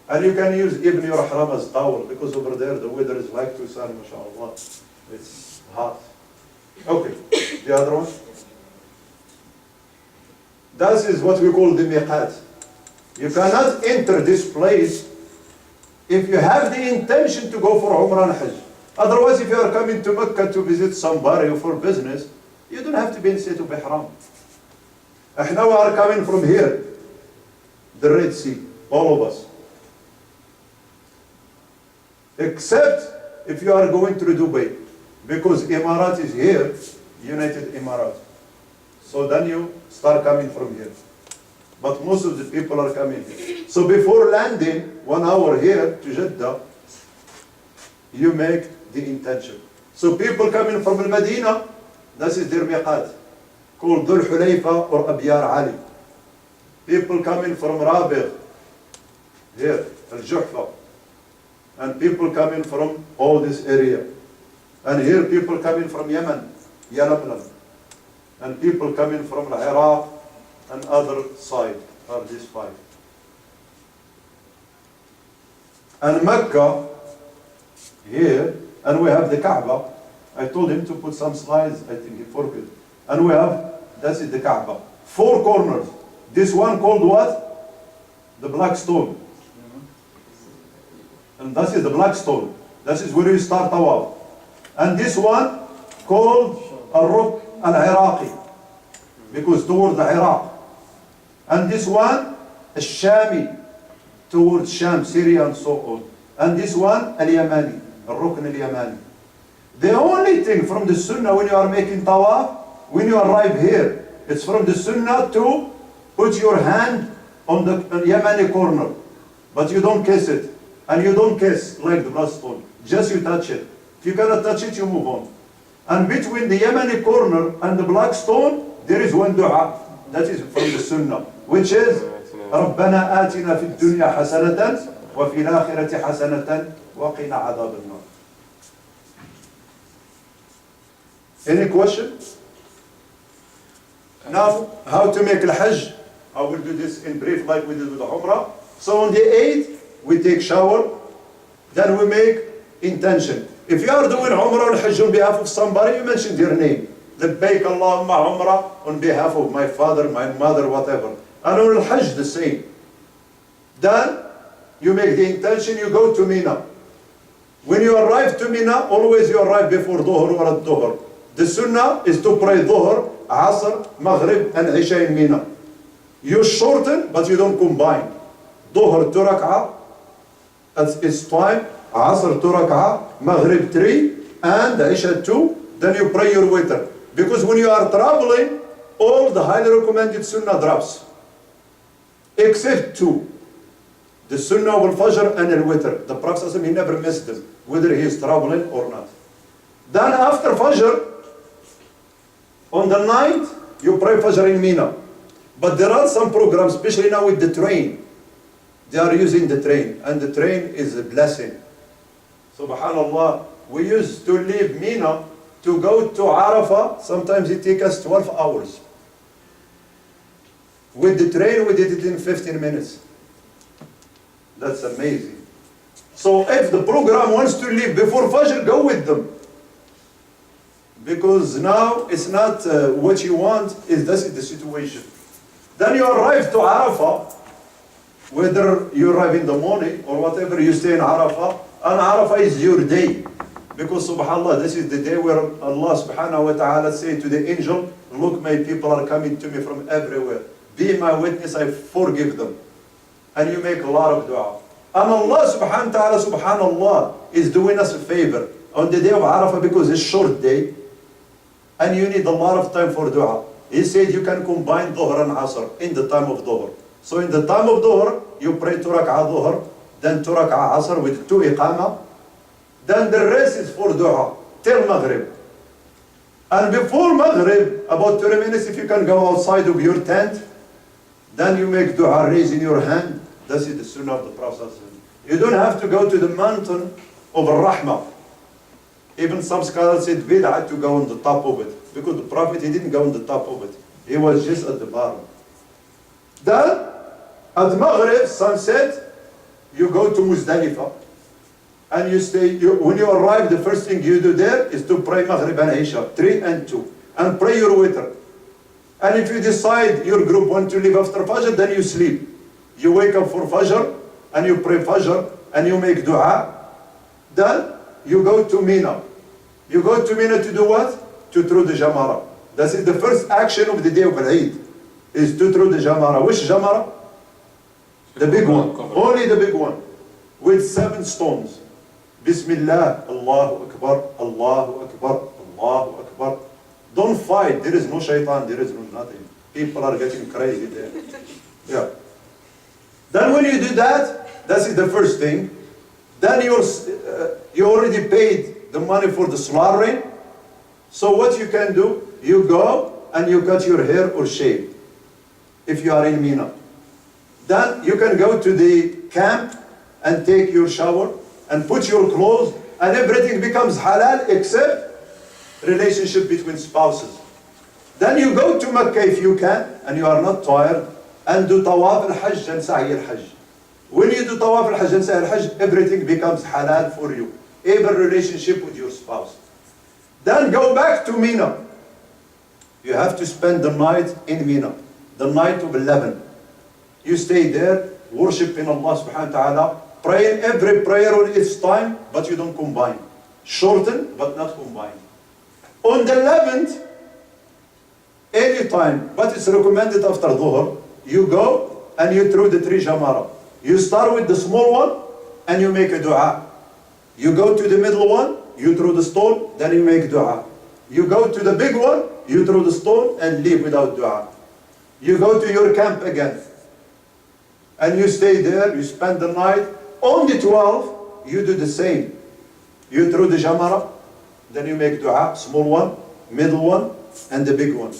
And you can use even your ihram as towel because over there the weather is like Tucson, mashallah. It's hot. Okay, the other one. That is what we call the miqat. You cannot enter this place if you have the intention to go for Umrah and Hajj. Otherwise, if you are coming to Mecca to visit somebody or for business, you don't have to be in state of ihram. And now we are coming from here, the Red Sea, all of us. Except if you are going through Dubai, because Emirat is here, United Emirat. So then you start coming from here. But most of the people are coming here. So before landing, 1 hour here to Jeddah, you make the intention. So people coming from Medina, this is their miqat, called Dhul Hulayfa or Abyar Ali. People coming from Rabigh, here, Al-Juhfa. And people coming from all this area. And here people coming from Yemen, Yalamlam. And people coming from Iraq and other side are these 5. And Mecca, here, and we have the Kaaba. I told him to put some slides, I think he forgot. And we have, that is the Kaaba. 4 corners. This one called what? The black stone. And that is the black stone. That is where you start tawaf. And this one called Al-Rukn Al-Iraqi, because toward the Iraq. And this one, Al-Shami, towards Sham, Syria and so on. And this one, Al-Yamani, Al-Rukn Al-Yamani. The only thing from the Sunnah when you are making tawaf, when you arrive here, it's from the Sunnah to put your hand on the Yamani corner. But you don't kiss it. And you don't kiss like the blood stone. Just you touch it. If you cannot touch it, you move on. And between the Yemeni corner and the black stone, there is one dua. That is from the Sunnah. Which is, رَبَّنَا آتِنَا فِي الدُّنْيَا حَسَنَةً وَفِي الْآخِرَةِ حَسَنَةً وَقِنَا عَذَابَ النَّارِ. Any question? Now, how to make al-Hajj? I will do this in brief like we did with the Umrah. So on the 8th, we take shower, then we make intention. If you are doing Umrah and Hajj on behalf of somebody, you mention their name. Labbaik Allahumma Umrah on behalf of my father, my mother, whatever. And on Hajj the same. Then you make the intention, you go to Mina. When you arrive to Mina, always you arrive before Dhuhr or at Dhuhr. The Sunnah is to pray Dhuhr, Asr, Maghrib and Isha in Mina. You shorten, but you don't combine. Dhuhr 2 rak'ah, at its time, Asr 2 rak'ah, Maghrib 3, and Isha 2, then you pray your witr. Because when you are traveling, all the highly recommended Sunnah drops. Except 2. The Sunnah of al-Fajr and al-Witr. The Prophet he never missed them, whether he is traveling or not. Then after Fajr, on the 9th, you pray Fajr in Mina. But there are some programs, especially now with the train. They are using the train, and the train is a blessing. Subhanallah, we used to leave Mina to go to Arafah. Sometimes it takes us 12 hours. With the train, we did it in 15 minutes. That's amazing. So if the program wants to leave before Fajr, go with them. Because now it's not what you want, this is the situation. Then you arrive to Arafah, whether you arrive in the morning or whatever, you stay in Arafah, and Arafah is your day. Because subhanAllah, this is the day where Allah subhanahu wa ta'ala say to the angel, look, my people are coming to me from everywhere. Be my witness, I forgive them. And you make a lot of dua. And Allah subhanahu wa ta'ala, subhanallah, is doing us a favor on the day of Arafah because it's a short day. And you need a lot of time for dua. He said you can combine Dhuhr and Asr in the time of Dhuhr. So in the time of Dhuhr, you pray 2 rak'ah Dhuhr, then 2 rak'ah Asr with 2 iqamah. Then the rest is for dua till Maghrib. And before Maghrib, about 20 minutes, if you can go outside of your tent, then you make dua raising your hand. That is the sunnah of the Prophet. You don't have to go to the mountain of Rahmah. Even some scholars said bid'ah to go on the top of it. Because the Prophet, he didn't go on the top of it. He was just at the bottom. Then, at Maghrib, sunset, you go to Muzdalifah. And you stay, when you arrive, the first thing you do there is to pray Maghrib and Isha, 3 and 2. And pray your witr. And if you decide your group want to leave after Fajr, then you sleep. You wake up for Fajr, and you pray Fajr, and you make dua. Then, you go to Mina. You go to Mina to do what? To throw the Jamara. That is the first action of the day of Eid, is to throw the Jamara. Which Jamara? The big one. Only the big one. With 7 stones. Bismillah, Allahu Akbar, Allahu Akbar, Allahu Akbar. Don't fight. There is no shaitan. There is no nothing. People are getting crazy there. Yeah. Then when you do that, that is the first thing. Then you already paid the money for the slaughtering. So what you can do, you go and you cut your hair or shave. If you are in Mina. Then you can go to the camp and take your shower and put your clothes, and everything becomes halal except relationship between spouses. Then you go to Mecca if you can, and you are not tired, and do tawaf al-hajj and sa'i al-hajj. When you do tawaf al-hajj and sa'i al-hajj, everything becomes halal for you, even relationship with your spouse. Then go back to Mina. You have to spend the night in Mina, the night of 11. You stay there, worshiping Allah subhanahu wa ta'ala, praying every prayer on its time, but you don't combine. Shorten, but not combine. On the 11th, any time, but it's recommended after Dhuhr, you go and you throw the 3 Jamara. You start with the small one, and you make a dua. You go to the middle one, you throw the stone, then you make dua. You go to the big one, you throw the stone, and leave without dua. You go to your camp again. And you stay there, you spend the night. On the 12th, you do the same. You throw the Jamara, then you make dua, small one, middle one, and the big one.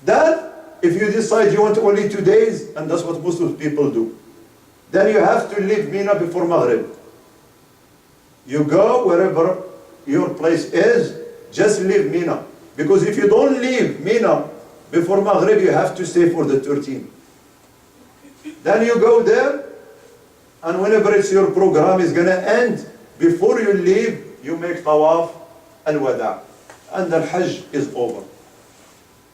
Then, if you decide you want only 2 days, and that's what most of people do, then you have to leave Mina before Maghrib. You go wherever your place is, just leave Mina. Because if you don't leave Mina before Maghrib, you have to stay for the 13th. Then you go there, and whenever it's your program is going to end, before you leave, you make tawaf al-wada. And the Hajj is over.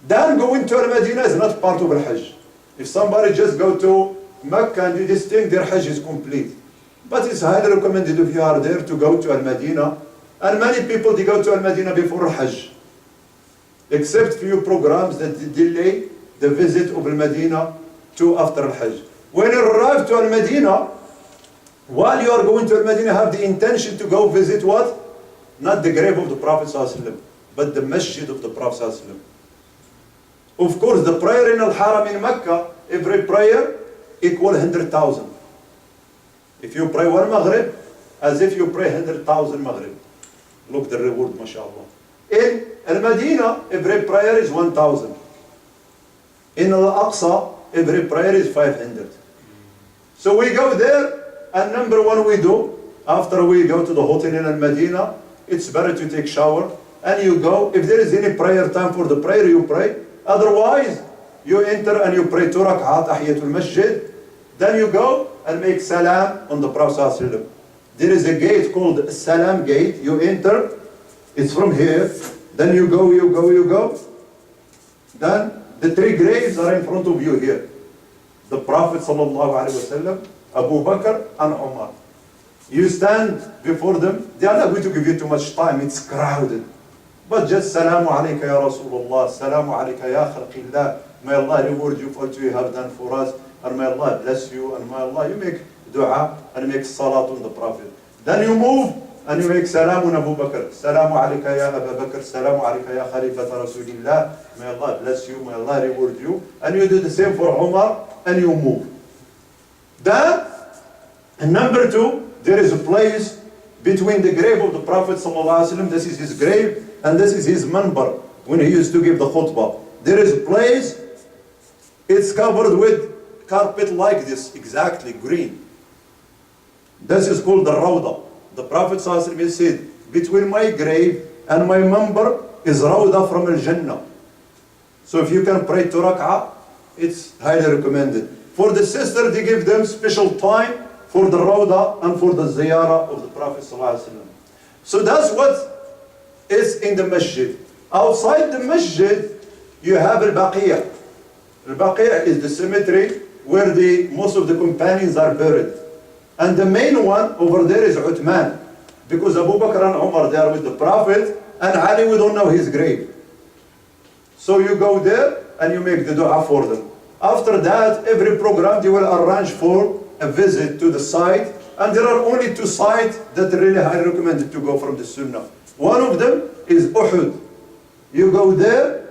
Then going to Al-Madinah is not part of the Hajj. If somebody just go to Mecca and do this thing, their Hajj is complete. But it's highly recommended if you are there to go to Al-Madinah. And many people, they go to Al-Madinah before Hajj. Except few programs that delay the visit of Al-Madinah to after Al-Hajj. When you arrive to Al-Madinah, while you are going to Al-Madinah, have the intention to go visit what? Not the grave of the Prophet ﷺ, but the masjid of the Prophet ﷺ. Of course, the prayer in Al-Haram in Mecca, every prayer equal 100,000. If you pray one Maghrib, as if you pray 100,000 Maghrib. Look the reward, mashallah. In Al-Madinah, every prayer is 1,000. In Al-Aqsa, every prayer is 500. So we go there, and number one we do, after we go to the hotel in Al-Madinah, it's better to take shower and you go. If there is any prayer time for the prayer, you pray. Otherwise, you enter and you pray 2 rak'ah, tahiyatul masjid. Then you go and make salam on the Prophet ﷺ. There is a gate called Salam Gate. You enter, it's from here. Then you go. Then the 3 graves are in front of you here. The Prophet ﷺ, Abu Bakr and Umar. You stand before them. They are not going to give you too much time. It's crowded. But just Salamu alayka ya Rasulullah. Salamu alayka ya khalqillah. May Allah reward you for what you have done for us. And may Allah bless you. And may Allah, you make dua and make salat on the Prophet. Then you move and you make salam on Abu Bakr. Salamu alayka ya Abu Bakr. Salamu alayka ya Khalifata Rasulillah. May Allah bless you. May Allah reward you. And you do the same for Umar and you move. Then, and number 2, there is a place between the grave of the Prophet ﷺ, this is his grave, and this is his manbar, when he used to give the khutbah. There is a place, it's covered with carpet like this, exactly, green. This is called the Rawda. The Prophet ﷺ said, between my grave and my manbar is Rawda from Al-Jannah. So if you can pray 2 rak'ah, it's highly recommended. For the sister, they give them special time for the Rawda and for the Ziyarah of the Prophet ﷺ. So that's what is in the masjid. Outside the masjid, you have Al-Baqiyah. Al-Baqiyah is the cemetery where most of the companions are buried. And the main one over there is Uthman. Because Abu Bakr and Umar, they are with the Prophet, and Ali, we don't know his grave. So you go there and you make the dua for them. After that, every program they will arrange for a visit to the site, and there are only 2 sites that are really highly recommended to go from the Sunnah. One of them is Uhud. You go there,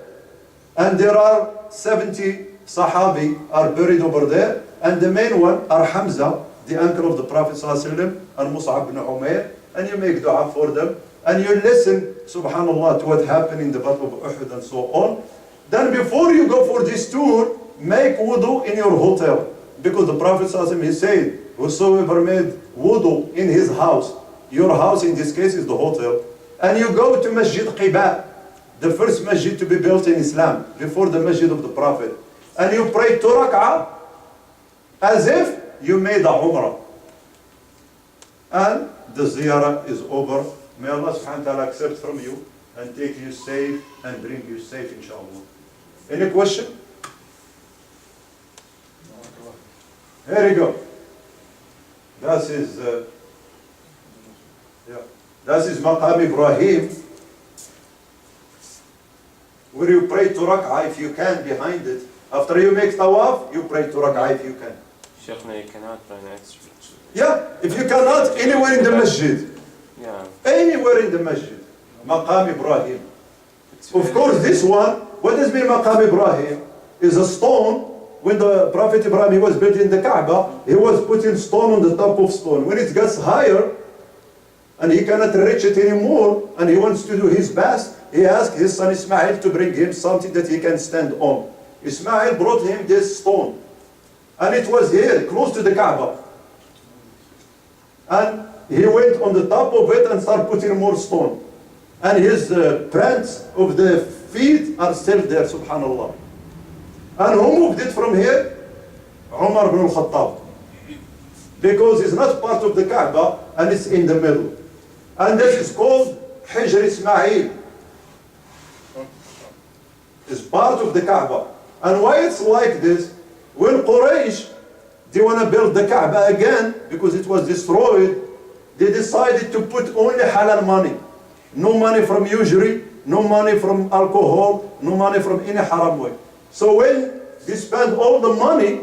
and there are 70 Sahabi are buried over there, and the main one are Hamza, the uncle of the Prophet ﷺ, and Mus'ab ibn Umayr, and you make dua for them, and you listen, subhanallah, to what happened in the Battle of Uhud and so on. Then before you go for this tour, make wudu in your hotel. Because the Prophet ﷺ, he said, whosoever made wudu in his house, your house in this case is the hotel, and you go to Masjid Qiba, the first masjid to be built in Islam, before the masjid of the Prophet, and you pray 2 rak'ah, as if you made a umrah. And the ziyarah is over. May Allah subhanahu wa ta'ala accept from you, and take you safe, and bring you safe, inshallah. Any question? Here we go. That is Maqam Ibrahim, where you pray 2 rak'ah if you can behind it. After you make tawaf, you pray 2 rak'ah if you can. Sheikhna, you cannot pray next. Yeah, if you cannot, anywhere in the masjid. Yeah. Anywhere in the masjid. Maqam Ibrahim. Of course, this one, what does mean Maqam Ibrahim? Is a stone. When the Prophet Ibrahim was building the Kaaba, he was putting stone on the top of stone. When it gets higher, and he cannot reach it anymore, and he wants to do his best, he asked his son Ismail to bring him something that he can stand on. Ismail brought him this stone. And it was here, close to the Kaaba. And he went on the top of it and started putting more stone. And his prints of the feet are still there, subhanallah. And who moved it from here? Umar ibn al-Khattab. Because it's not part of the Kaaba, and it's in the middle. And this is called Hijr Ismail. It's part of the Kaaba. And why it's like this? When Quraysh, they want to build the Kaaba again, because it was destroyed, they decided to put only halal money. No money from usury, no money from alcohol, no money from any haram way. So when they spend all the money,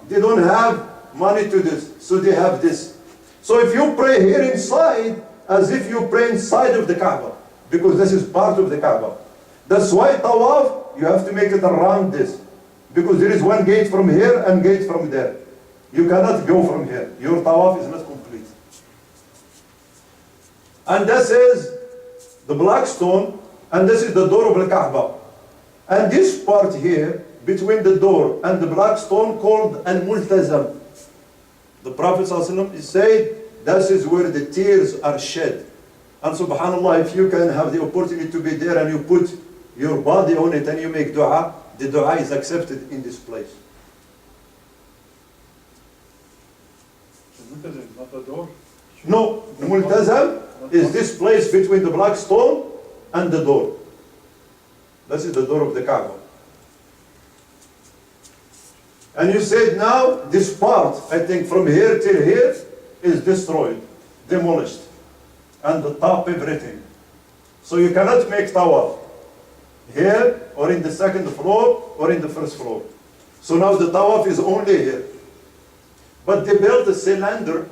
they don't have money to this. So they have this. So if you pray here inside, as if you pray inside of the Kaaba, because this is part of the Kaaba. That's why tawaf, you have to make it around this. Because there is one gate from here and gate from there. You cannot go from here. Your tawaf is not complete. And this is the black stone, and this is the door of the Kaaba. And this part here, between the door and the black stone, called Al-Multazam. The Prophet ﷺ said That is where the tears are shed. And subhanAllah, if you can have the opportunity to be there and you put your body on it and you make dua, the dua is accepted in this place. Multazam, not the door. No, multazam is this place between the black stone and the door. This is the door of the Kaaba. And you said now, this part, I think from here till here, is destroyed, demolished. And the top, everything. So you cannot make tawaf here, or in the second floor, or in the first floor. So now the tawaf is only here. But they built a cylinder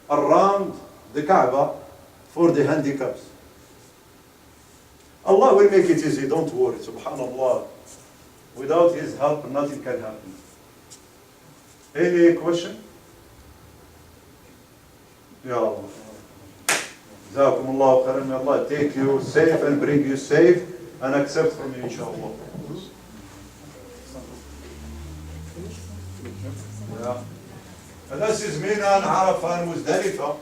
around the Kaaba for the handicaps. Allah will make it easy, don't worry, subhanallah. Without His help, nothing can happen. Any question? Ya Allah. Jazakumullah khairan. May Allah take you safe and bring you safe and accept from you, inshallah. Yeah. And this is Mina and Arafah and Muzdalifah.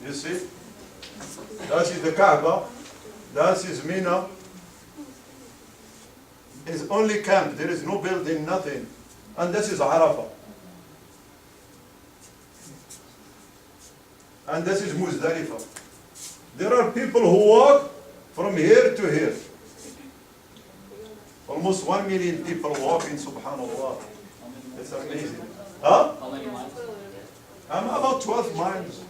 You see? That is the Kaaba. That is Mina. It's only camp. There is no building, nothing. And this is Arafah. And this is Muzdalifah. There are people who walk from here to here. Almost 1 million people walking, subhanallah. It's amazing. Huh? How many miles? I'm about 12 miles.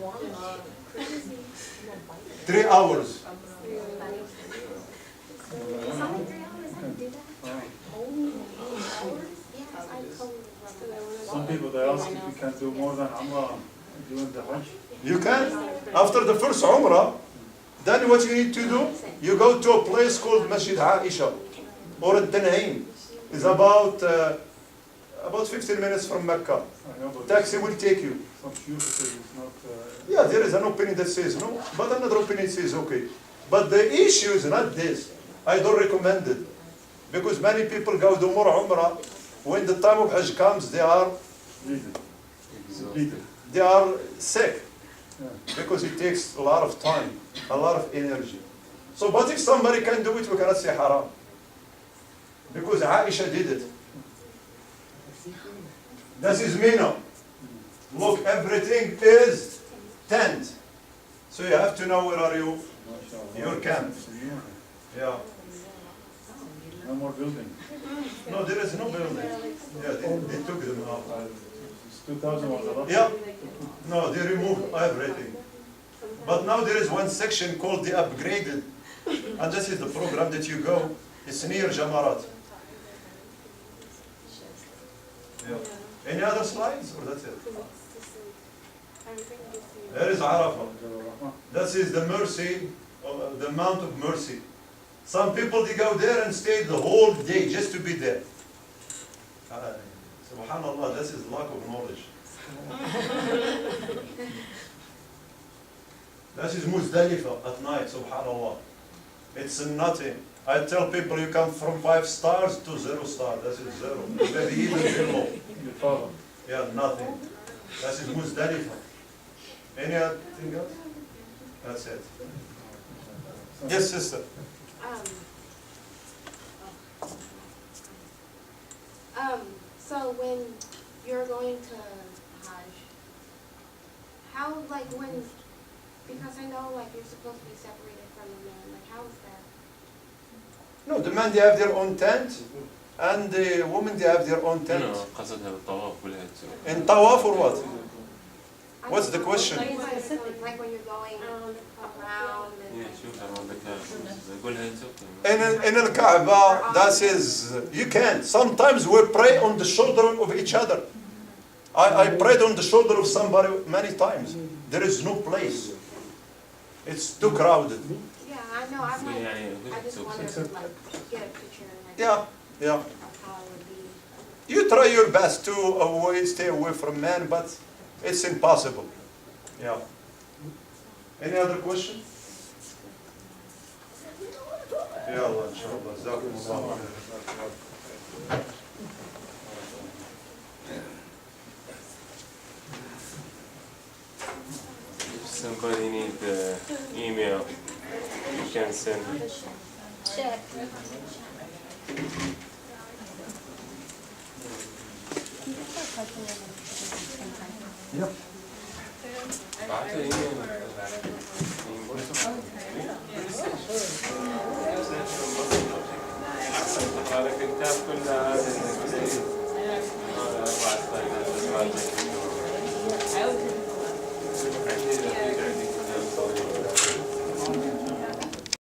3 hours. Some people they ask if you can do more than Umrah during the Hajj. You can. After the first Umrah, then what you need to do, you go to a place called Masjid Aisha or Al-Tan'im. It's about 15 minutes from Mecca. I know, but Taxi will take you. some people say it's not. Yeah, there is an opinion that says no, but another opinion says okay. But the issue is not this. I don't recommend it. Because many people go do more Umrah. When the time of Hajj comes, they are sick. Yeah. Because it takes a lot of time, a lot of energy. So, but if somebody can do it, we cannot say haram. Because Aisha did it. This is Mina. Look, everything is tent. So you have to know where are you, your camp. Yeah. No more building. No, there is no building. Yeah, they took them out. 2000 was a lot. Yeah. No, they removed everything. But now there is one section called the upgraded. And this is the program that you go. It's near Jamarat. Yeah. Any other slides or that's it? There is Arafah. This is the mercy, the Mount of Mercy. Some people, they go there and stay the whole day just to be there. Subhanallah, this is lack of knowledge. This is Muzdalifah at night, subhanallah. It's nothing. I tell people you come from 5 stars to 0 stars. That is 0. Maybe even below. Your father. Yeah, nothing. That is Muzdalifah. Anything else? That's it. Yes, sister. So when you're going to Hajj, how, like, when, because I know, like, you're supposed to be separated from the men, like, how is that? No, the men, they have their own tent, and the women, they have their own tent. قصدها بالطواف والهدي. In tawaf or what? I What's the don't know, question? Like when you're going around and Yeah, like, شوف أنا عندك قولها أنت. In Al-Kaaba, that is, you can. Sometimes we pray on the shoulder of each other. I prayed on the shoulder of somebody many times. There is no place. It's too crowded. yeah, I know, I'm like, يعني I just wanted to like get a picture like Yeah, yeah. of how it would be. You try your best to stay away from men, but it's impossible. Yeah. Any other question? Ya Allah, inshallah. Jazakumullah khair. anybody need email, you can send. Check. Yep. بعت ايميل. على الكتاب كلها